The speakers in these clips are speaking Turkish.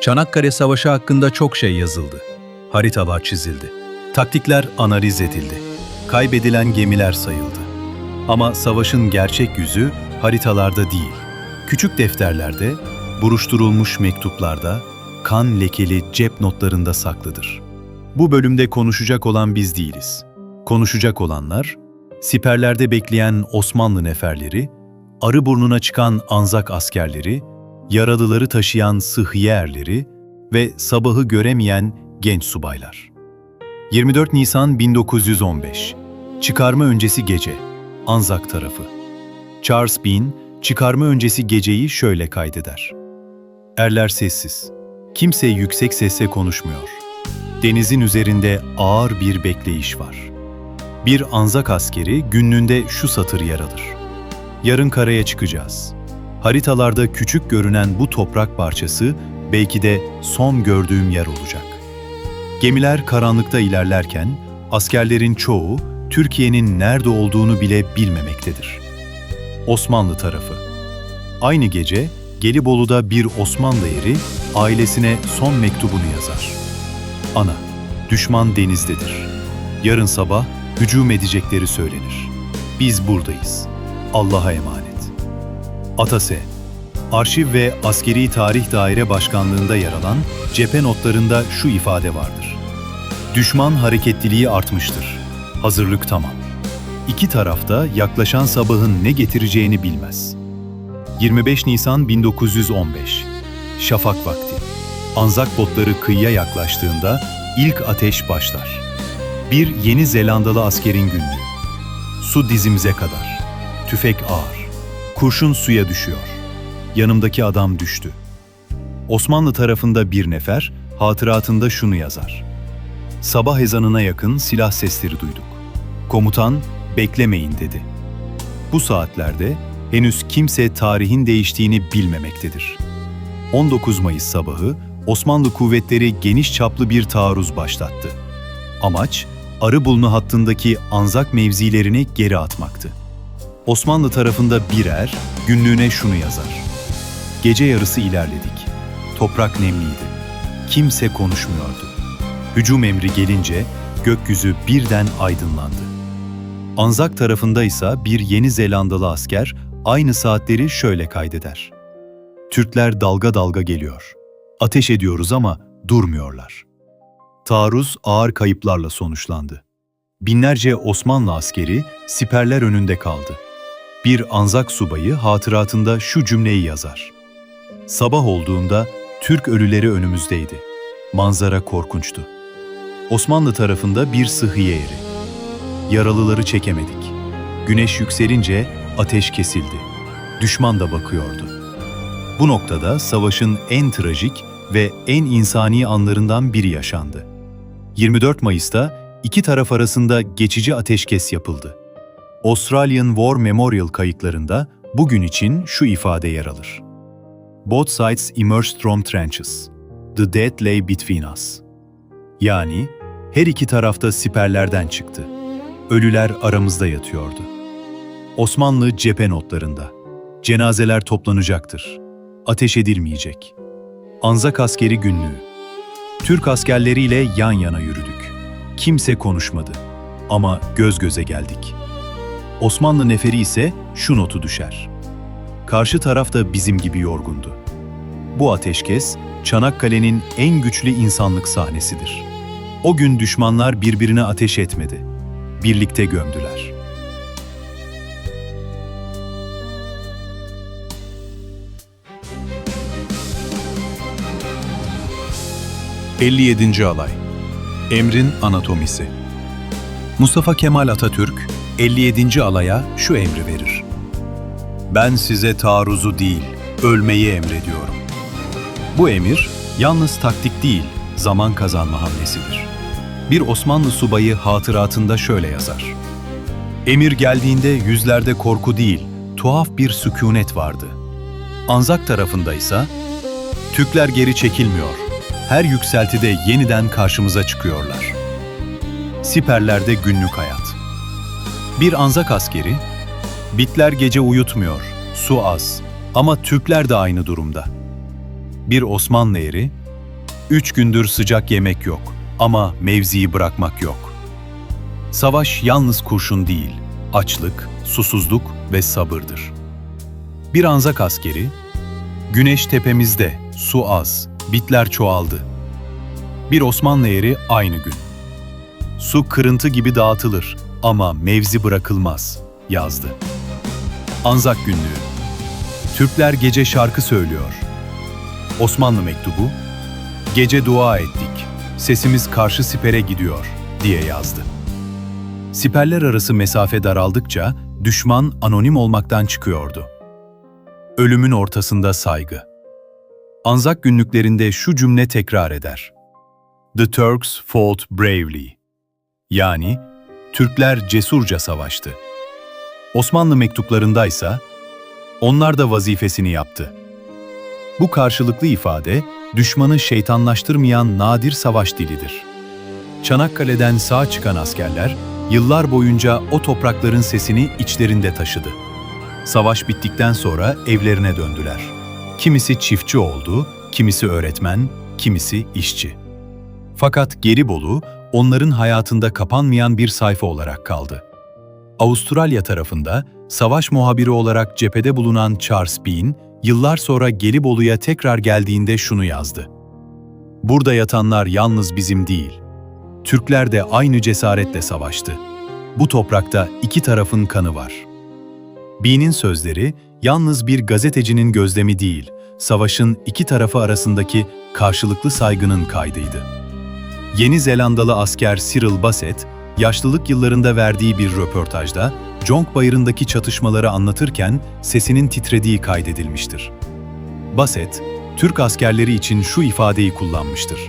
Çanakkale Savaşı hakkında çok şey yazıldı. Haritalar çizildi. Taktikler analiz edildi. Kaybedilen gemiler sayıldı. Ama savaşın gerçek yüzü haritalarda değil. Küçük defterlerde, buruşturulmuş mektuplarda, kan lekeli cep notlarında saklıdır. Bu bölümde konuşacak olan biz değiliz. Konuşacak olanlar, siperlerde bekleyen Osmanlı neferleri, Arıburnu'na çıkan Anzak askerleri, yaralıları taşıyan sıhhiye erleri ve sabahı göremeyen genç subaylar. 24 Nisan 1915. Çıkarma öncesi gece. Anzak tarafı. Charles Bean, çıkarma öncesi geceyi şöyle kaydeder. Erler sessiz. Kimse yüksek sesle konuşmuyor. Denizin üzerinde ağır bir bekleyiş var. Bir Anzak askeri günlüğünde şu satır yer alır. Yarın karaya çıkacağız. Haritalarda küçük görünen bu toprak parçası belki de son gördüğüm yer olacak. Gemiler karanlıkta ilerlerken askerlerin çoğu Türkiye'nin nerede olduğunu bile bilmemektedir. Osmanlı tarafı. Aynı gece Gelibolu'da bir Osmanlı eri ailesine son mektubunu yazar. Ana, düşman denizdedir. Yarın sabah hücum edecekleri söylenir. Biz buradayız. Allah'a emanet. Atase, Arşiv ve Askeri Tarih Daire Başkanlığı'nda yer alan cephe notlarında şu ifade vardır. Düşman hareketliliği artmıştır. Hazırlık tamam. İki tarafta yaklaşan sabahın ne getireceğini bilmez. 25 Nisan 1915. Şafak vakti. Anzak botları kıyıya yaklaştığında ilk ateş başlar. Bir Yeni Zelandalı askerin günlüğü. Su dizimize kadar. Tüfek ağır. Kurşun suya düşüyor. Yanımdaki adam düştü. Osmanlı tarafında bir nefer hatıratında şunu yazar. Sabah ezanına yakın silah sesleri duyduk. Komutan, beklemeyin dedi. Bu saatlerde henüz kimse tarihin değiştiğini bilmemektedir. 19 Mayıs sabahı Osmanlı kuvvetleri geniş çaplı bir taarruz başlattı. Amaç, Arıburnu hattındaki Anzak mevzilerini geri atmaktı. Osmanlı tarafında bir er günlüğüne şunu yazar. Gece yarısı ilerledik. Toprak nemliydi. Kimse konuşmuyordu. Hücum emri gelince gökyüzü birden aydınlandı. Anzak tarafında ise bir Yeni Zelandalı asker aynı saatleri şöyle kaydeder. Türkler dalga dalga geliyor. Ateş ediyoruz ama durmuyorlar. Taarruz ağır kayıplarla sonuçlandı. Binlerce Osmanlı askeri siperler önünde kaldı. Bir Anzak subayı hatıratında şu cümleyi yazar. Sabah olduğunda Türk ölüleri önümüzdeydi. Manzara korkunçtu. Osmanlı tarafında bir sıhhiye eri. Yaralıları çekemedik. Güneş yükselince ateş kesildi. Düşman da bakıyordu. Bu noktada savaşın en trajik ve en insani anlarından biri yaşandı. 24 Mayıs'ta iki taraf arasında geçici ateşkes yapıldı. Australian War Memorial kayıtlarında bugün için şu ifade yer alır. Both sides emerged from trenches. The dead lay between us. Yani her iki tarafta siperlerden çıktı. Ölüler aramızda yatıyordu. Osmanlı cephe notlarında. Cenazeler toplanacaktır. Ateş edilmeyecek. Anzak askeri günlüğü. Türk askerleriyle yan yana yürüdük. Kimse konuşmadı. Ama göz göze geldik. Osmanlı neferi ise şu notu düşer. Karşı taraf da bizim gibi yorgundu. Bu ateşkes, Çanakkale'nin en güçlü insanlık sahnesidir. O gün düşmanlar birbirine ateş etmedi. Birlikte gömdüler. ...57. Alay. Emrin anatomisi. Mustafa Kemal Atatürk, 57. alaya şu emri verir. Ben size taarruzu değil, ölmeyi emrediyorum. Bu emir, yalnız taktik değil, zaman kazanma hamlesidir. Bir Osmanlı subayı hatıratında şöyle yazar. Emir geldiğinde yüzlerde korku değil, tuhaf bir sükunet vardı. Anzak tarafındaysa, Türkler geri çekilmiyor, her yükseltide yeniden karşımıza çıkıyorlar. Siperlerde günlük hayat. Bir Anzak askeri, bitler gece uyutmuyor, su az ama Türkler de aynı durumda. Bir Osmanlı eri, 3 gündür sıcak yemek yok ama mevziyi bırakmak yok. Savaş yalnız kurşun değil, açlık, susuzluk ve sabırdır. Bir Anzak askeri, "Güneş tepemizde, su az, bitler çoğaldı." Bir Osmanlı eri aynı gün, "Su kırıntı gibi dağıtılır ama mevzi bırakılmaz," yazdı. Anzak günlüğü, "Türkler gece şarkı söylüyor." Osmanlı mektubu, "Gece dua ettik, sesimiz karşı sipere gidiyor," diye yazdı. Siperler arası mesafe daraldıkça düşman anonim olmaktan çıkıyordu. Ölümün ortasında saygı. Anzak günlüklerinde şu cümle tekrar eder: "The Turks fought bravely." Yani Türkler cesurca savaştı. Osmanlı mektuplarındaysa "Onlar da vazifesini yaptı." Bu karşılıklı ifade, düşmanı şeytanlaştırmayan nadir savaş dilidir. Çanakkale'den sağ çıkan askerler, yıllar boyunca o toprakların sesini içlerinde taşıdı. Savaş bittikten sonra evlerine döndüler. Kimisi çiftçi oldu, kimisi öğretmen, kimisi işçi. Fakat Gelibolu, onların hayatında kapanmayan bir sayfa olarak kaldı. Avustralya tarafında, savaş muhabiri olarak cephede bulunan Charles Bean, yıllar sonra Gelibolu'ya tekrar geldiğinde şunu yazdı: "Burada yatanlar yalnız bizim değil. Türkler de aynı cesaretle savaştı. Bu toprakta iki tarafın kanı var." Bean'in sözleri yalnız bir gazetecinin gözlemi değil, savaşın iki tarafı arasındaki karşılıklı saygının kaydıydı. Yeni Zelandalı asker Cyril Bassett, yaşlılık yıllarında verdiği bir röportajda Conk Bayırı'ndaki çatışmaları anlatırken sesinin titrediği kaydedilmiştir. Bassett, Türk askerleri için şu ifadeyi kullanmıştır: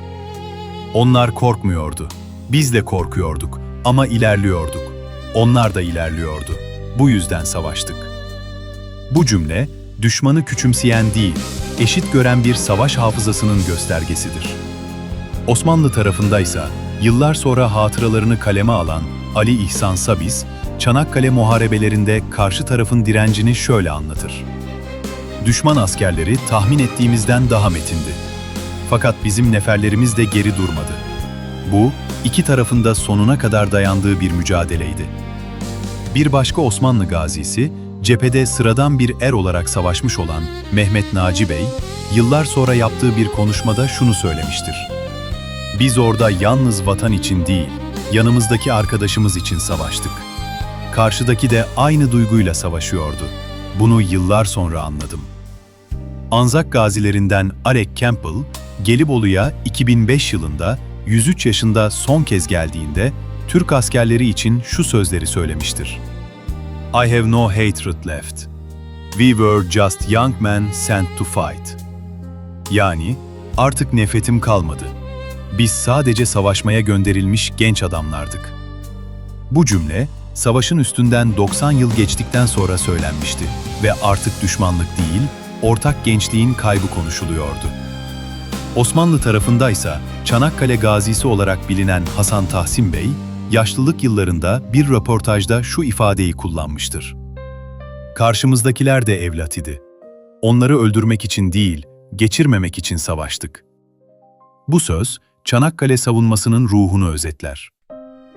"Onlar korkmuyordu. Biz de korkuyorduk ama ilerliyorduk. Onlar da ilerliyordu. Bu yüzden savaştık." Bu cümle, düşmanı küçümseyen değil, eşit gören bir savaş hafızasının göstergesidir. Osmanlı tarafındaysa, yıllar sonra hatıralarını kaleme alan Ali İhsan Sabiz, Çanakkale muharebelerinde karşı tarafın direncini şöyle anlatır: "Düşman askerleri tahmin ettiğimizden daha metindi. Fakat bizim neferlerimiz de geri durmadı. Bu, iki tarafın da sonuna kadar dayandığı bir mücadeleydi." Bir başka Osmanlı gazisi, cephede sıradan bir er olarak savaşmış olan Mehmet Naci Bey, yıllar sonra yaptığı bir konuşmada şunu söylemiştir: "Biz orada yalnız vatan için değil, yanımızdaki arkadaşımız için savaştık. Karşıdaki de aynı duyguyla savaşıyordu. Bunu yıllar sonra anladım." Anzak gazilerinden Alec Campbell, Gelibolu'ya 2005 yılında 103 yaşında son kez geldiğinde Türk askerleri için şu sözleri söylemiştir: "I have no hatred left. We were just young men sent to fight." Yani artık nefretim kalmadı. Biz sadece savaşmaya gönderilmiş genç adamlardık. Bu cümle, savaşın üstünden 90 yıl geçtikten sonra söylenmişti ve artık düşmanlık değil, ortak gençliğin kaybı konuşuluyordu. Osmanlı tarafındaysa Çanakkale gazisi olarak bilinen Hasan Tahsin Bey, yaşlılık yıllarında bir röportajda şu ifadeyi kullanmıştır: "Karşımızdakiler de evlat idi. Onları öldürmek için değil, geçirmemek için savaştık." Bu söz, Çanakkale savunmasının ruhunu özetler.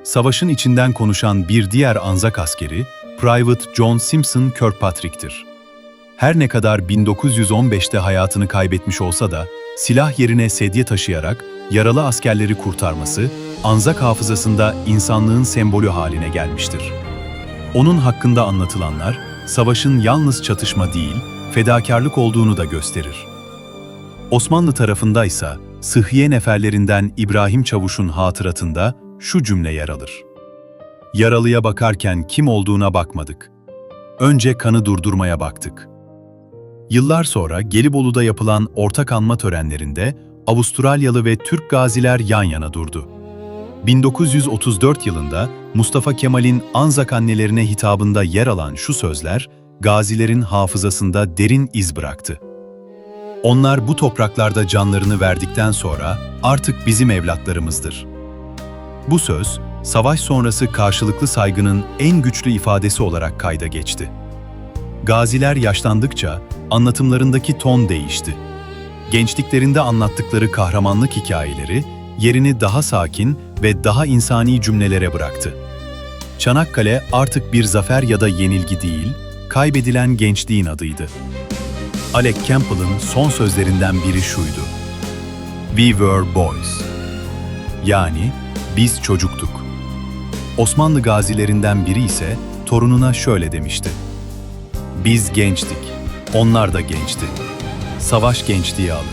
Savaşın içinden konuşan bir diğer Anzak askeri, Private John Simpson Kirkpatrick'tir. Her ne kadar 1915'te hayatını kaybetmiş olsa da, silah yerine sedye taşıyarak yaralı askerleri kurtarması, Anzak hafızasında insanlığın sembolü haline gelmiştir. Onun hakkında anlatılanlar, savaşın yalnız çatışma değil, fedakarlık olduğunu da gösterir. Osmanlı tarafındaysa, Sıhhiye neferlerinden İbrahim Çavuş'un hatıratında şu cümle yer alır: "Yaralıya bakarken kim olduğuna bakmadık. Önce kanı durdurmaya baktık." Yıllar sonra Gelibolu'da yapılan ortak anma törenlerinde Avustralyalı ve Türk gaziler yan yana durdu. 1934 yılında Mustafa Kemal'in Anzak annelerine hitabında yer alan şu sözler, gazilerin hafızasında derin iz bıraktı: "Onlar bu topraklarda canlarını verdikten sonra artık bizim evlatlarımızdır." Bu söz, savaş sonrası karşılıklı saygının en güçlü ifadesi olarak kayda geçti. Gaziler yaşlandıkça anlatımlarındaki ton değişti. Gençliklerinde anlattıkları kahramanlık hikayeleri yerini daha sakin ve daha insani cümlelere bıraktı. Çanakkale artık bir zafer ya da yenilgi değil, kaybedilen gençliğin adıydı. Alec Campbell'ın son sözlerinden biri şuydu: "We were boys." Yani biz çocuktuk. Osmanlı gazilerinden biri ise torununa şöyle demişti: "Biz gençtik, onlar da gençti. Savaş gençliği alır."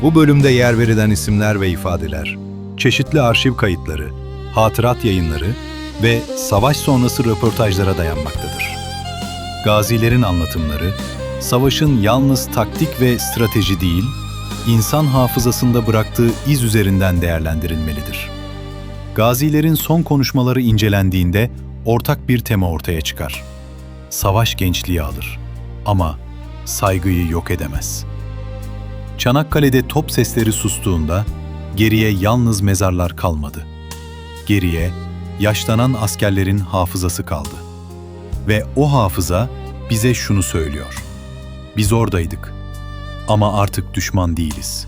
Bu bölümde yer verilen isimler ve ifadeler, Çeşitli arşiv kayıtları, hatırat yayınları ve savaş sonrası röportajlara dayanmaktadır. Gazilerin anlatımları, savaşın yalnız taktik ve strateji değil, insan hafızasında bıraktığı iz üzerinden değerlendirilmelidir. Gazilerin son konuşmaları incelendiğinde ortak bir tema ortaya çıkar. Savaş gençliği alır ama saygıyı yok edemez. Çanakkale'de top sesleri sustuğunda geriye yalnız mezarlar kalmadı. Geriye yaşlanan askerlerin hafızası kaldı. Ve o hafıza bize şunu söylüyor: biz oradaydık ama artık düşman değiliz.